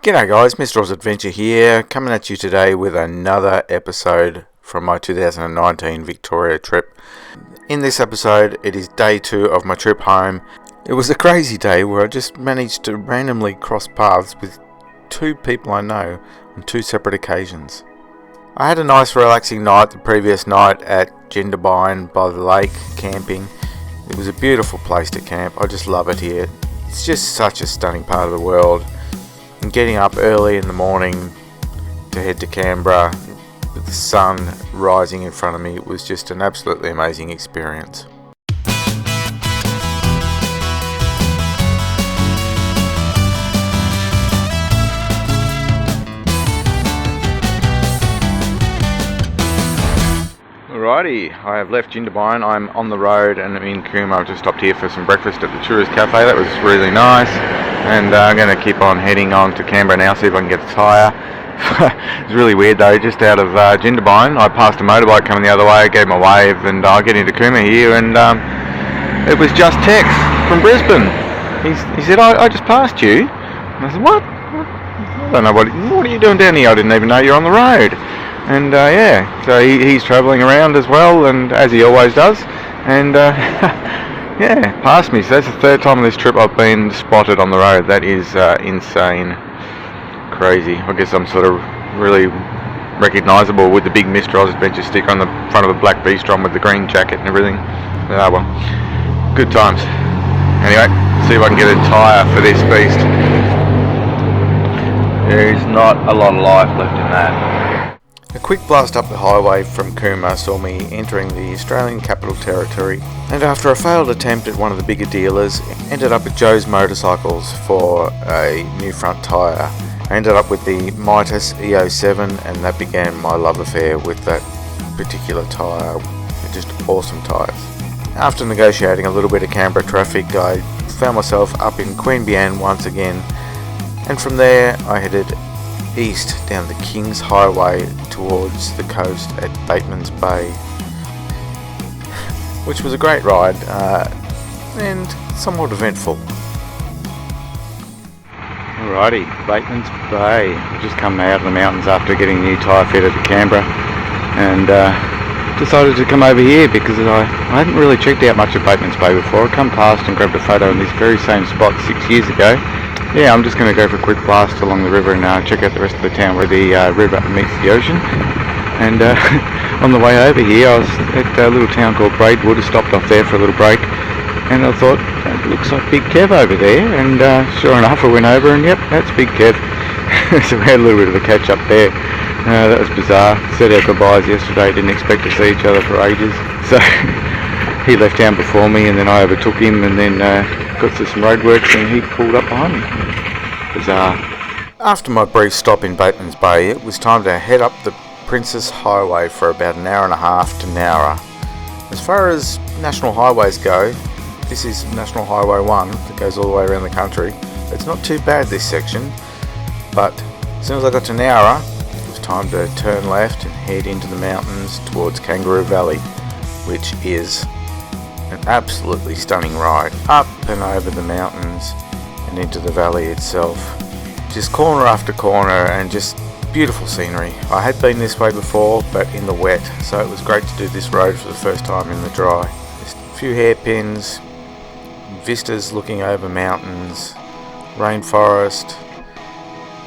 G'day guys, Mr. Oz Adventure here, coming at you today with another episode from my 2019 Victoria trip. In this episode, it is day 2 of my trip home. It was a crazy day where I just managed to randomly cross paths with 2 people I know on 2 separate occasions. I had a nice relaxing night the previous night at Jindabyne by the lake, camping. It was a beautiful place to camp. I just love it here. It's just such a stunning part of the world. And getting up early in the morning to head to Canberra with the sun rising in front of me was just an absolutely amazing experience. Alrighty, I have left Jindabyne. I'm on the road and I'm in Cooma. I've just stopped here for some breakfast at the Tourist Cafe. That was really nice. And I'm going to keep on heading on to Canberra now, see if I can get a tyre. It's really weird though, just out of Jindabyne, I passed a motorbike coming the other way, I gave him a wave, and I get into Cooma here, and it was just Tex from Brisbane. He said, I just passed you. And I said, what? I don't know, what are you doing down here? I didn't even know you're on the road. And yeah, so he's travelling around as well, and as he always does, and yeah, passed me. So that's the 3rd time on this trip I've been spotted on the road. That is insane, crazy. I guess I'm sort of really recognisable with the big Mr. Oz Adventure sticker on the front of a black V-Strom with the green jacket and everything. Well, good times. Anyway, see if I can get a tyre for this beast. There is not a lot of life left in that. A quick blast up the highway from Cooma saw me entering the Australian Capital Territory, and after a failed attempt at one of the bigger dealers, ended up at Joe's Motorcycles for a new front tyre. I ended up with the Midas EO7, and that began my love affair with that particular tyre. They're just awesome tyres. After negotiating a little bit of Canberra traffic, I found myself up in Queensland once again, and from there I headed east down the King's Highway towards the coast at Bateman's Bay, which was a great ride and somewhat eventful. Alrighty, Bateman's Bay. We've just come out of the mountains after getting a new tyre fitted at Canberra, and decided to come over here because I hadn't really checked out much of Bateman's Bay before. I'd come past and grabbed a photo in this very same spot 6 years ago. Yeah, I'm just going to go for a quick blast along the river and check out the rest of the town where the river meets the ocean. And on the way over here, I was at a little town called Braidwood. I stopped off there for a little break, and I thought, it looks like Big Kev over there. And sure enough, I went over, and yep, that's Big Kev. So we had a little bit of a catch up there. That was bizarre. Said our goodbyes yesterday. Didn't expect to see each other for ages. So he left town before me, and then I overtook him, and then got to some roadworks, and he pulled up behind me. Bizarre. After my brief stop in Bateman's Bay, it was time to head up the Princess Highway for about an hour and a half to Nowra. As far as national highways go, this is National Highway 1 that goes all the way around the country. It's not too bad, this section, but as soon as I got to Nowra, it was time to turn left and head into the mountains towards Kangaroo Valley, which is an absolutely stunning ride up and over the mountains and into the valley itself. Just corner after corner and just beautiful scenery. I had been this way before, but in the wet, so it was great to do this road for the first time in the dry. Just a few hairpins, vistas looking over mountains, rainforest,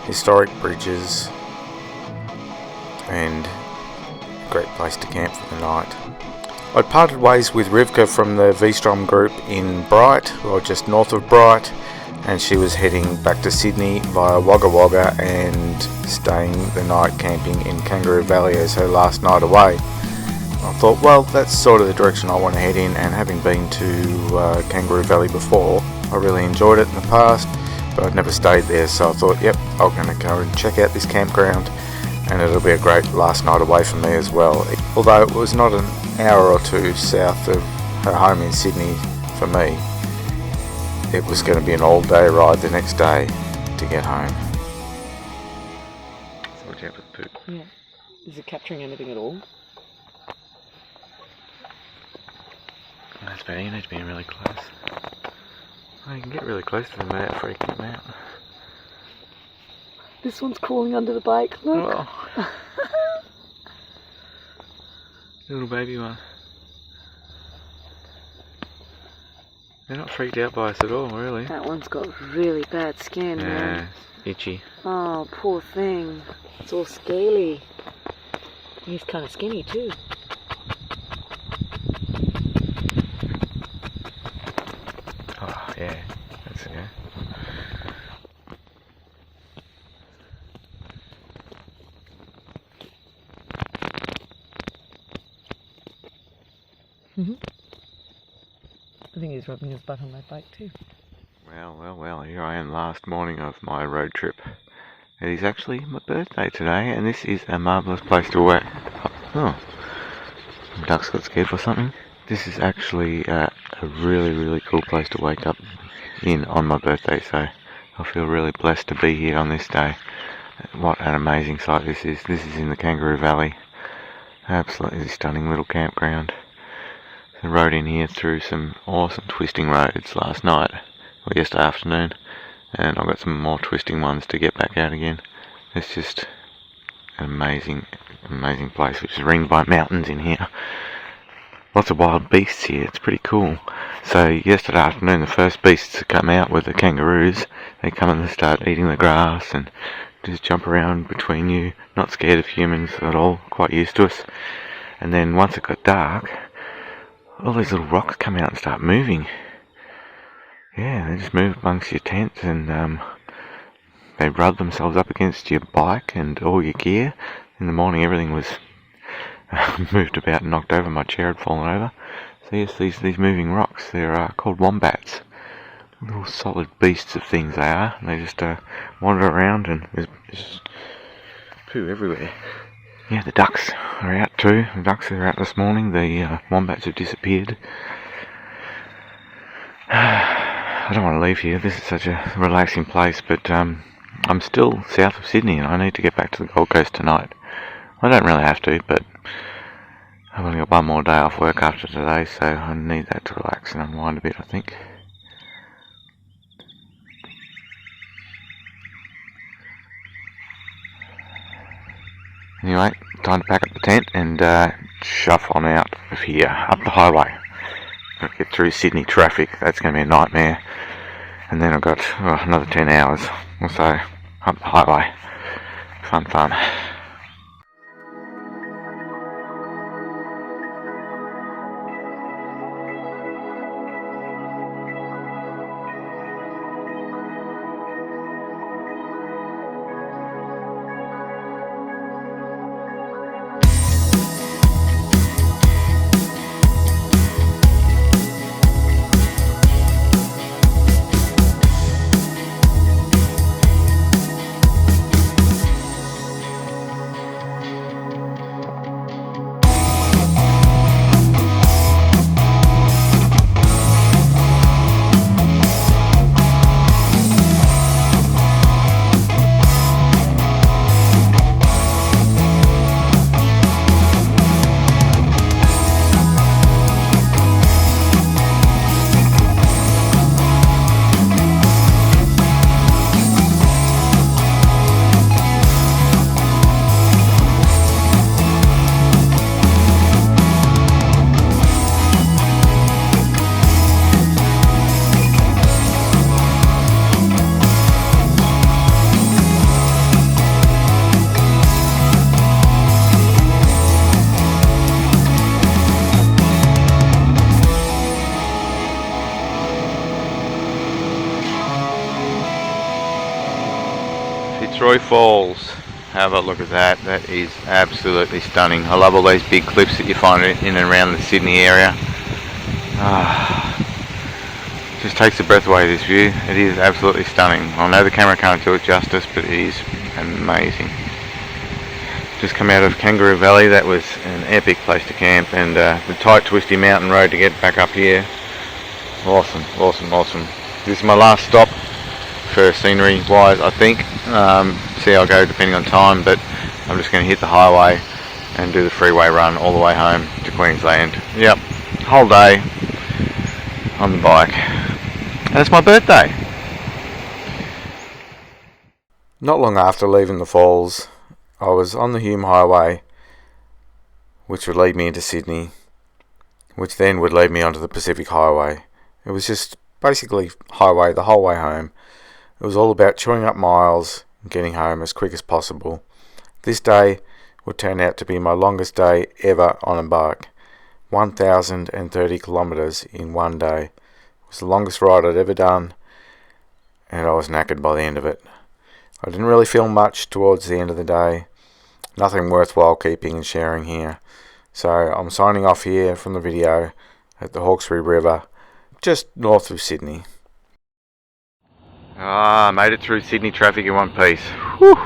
historic bridges, and a great place to camp for the night. I'd parted ways with Rivka from the V-Strom group in Bright, or just north of Bright, and she was heading back to Sydney via Wagga Wagga and staying the night camping in Kangaroo Valley as her last night away. I thought, well, that's sort of the direction I want to head in, and having been to Kangaroo Valley before, I really enjoyed it in the past, but I'd never stayed there, so I thought, yep, I'm going to go and check out this campground, and it'll be a great last night away for me as well. Although it was not an hour or two south of her home in Sydney for me, it was going to be an all-day ride the next day to get home. So watch out for the poop. Yeah. Is it capturing anything at all? That's better, you need to be really close. Oh, you can get really close to them without freaking them out. This one's crawling under the bike, look. Oh. Little baby one. They're not freaked out by us at all, really. That one's got really bad skin, man. Itchy. Oh, poor thing. It's all scaly. He's kind of skinny too. Oh, yeah. That's it. I think he's rubbing his butt on my bike too. Well, here I am last morning of my road trip. It is actually my birthday today, and this is a marvellous place to work. Oh, the ducks got scared for something. This is actually a really cool place to wake up in on my birthday, so I feel really blessed to be here on this day. What an amazing sight this is. This is in the Kangaroo Valley. Absolutely stunning little campground. I rode in here through some awesome twisting roads last night, or yesterday afternoon, and I've got some more twisting ones to get back out again. It's just an amazing place, which is ringed by mountains in here. Lots of wild beasts here, it's pretty cool. So yesterday afternoon the first beasts to come out were the kangaroos. They come and they start eating the grass and just jump around between you, not scared of humans at all, quite used to us. And then once it got dark, all these little rocks come out and start moving. Yeah, they just move amongst your tents, and they rub themselves up against your bike and all your gear. In the morning everything was moved about and knocked over. My chair had fallen over. So yes, these moving rocks, they're called wombats. Little solid beasts of things they are. And they just wander around, and there's just poo everywhere. Yeah, the ducks are out too. The ducks are out this morning. The wombats have disappeared. I don't want to leave here. This is such a relaxing place, but I'm still south of Sydney and I need to get back to the Gold Coast tonight. I don't really have to, but I've only got one more day off work after today, so I need that to relax and unwind a bit, I think. Anyway, time to pack up the tent and shove on out of here, up the highway. Gotta get through Sydney traffic, that's going to be a nightmare. And then I've got another 10 hours or so up the highway. Fun. Fitzroy Falls. Have a look at that. That is absolutely stunning. I love all these big cliffs that you find in and around the Sydney area. Just takes the breath away, this view. It is absolutely stunning. I know the camera can't do it justice, but it is amazing. Just come out of Kangaroo Valley. That was an epic place to camp, and the tight twisty mountain road to get back up here. Awesome. This is my last stop for scenery wise, I think. See how I go depending on time, but I'm just going to hit the highway and do the freeway run all the way home to Queensland. Yep, whole day on the bike. And it's my birthday. Not long after leaving the falls, I was on the Hume Highway, which would lead me into Sydney, which then would lead me onto the Pacific Highway. It was just basically highway the whole way home. It was all about chewing up miles and getting home as quick as possible. This day would turn out to be my longest day ever on a bike. 1,030 kilometres in one day. It was the longest ride I'd ever done, and I was knackered by the end of it. I didn't really feel much towards the end of the day. Nothing worthwhile keeping and sharing here. So I'm signing off here from the video at the Hawkesbury River, just north of Sydney. I made it through Sydney traffic in one piece. Whew,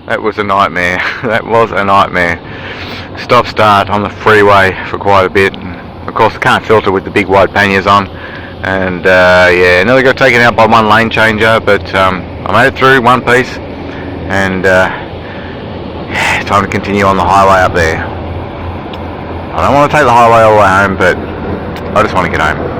that was a nightmare. That was a nightmare. Stop start on the freeway for quite a bit. And of course I can't filter with the big wide panniers on. And yeah, nearly got taken out by one lane changer, but I made it through one piece. And yeah, time to continue on the highway up there. I don't want to take the highway all the way home, but I just want to get home.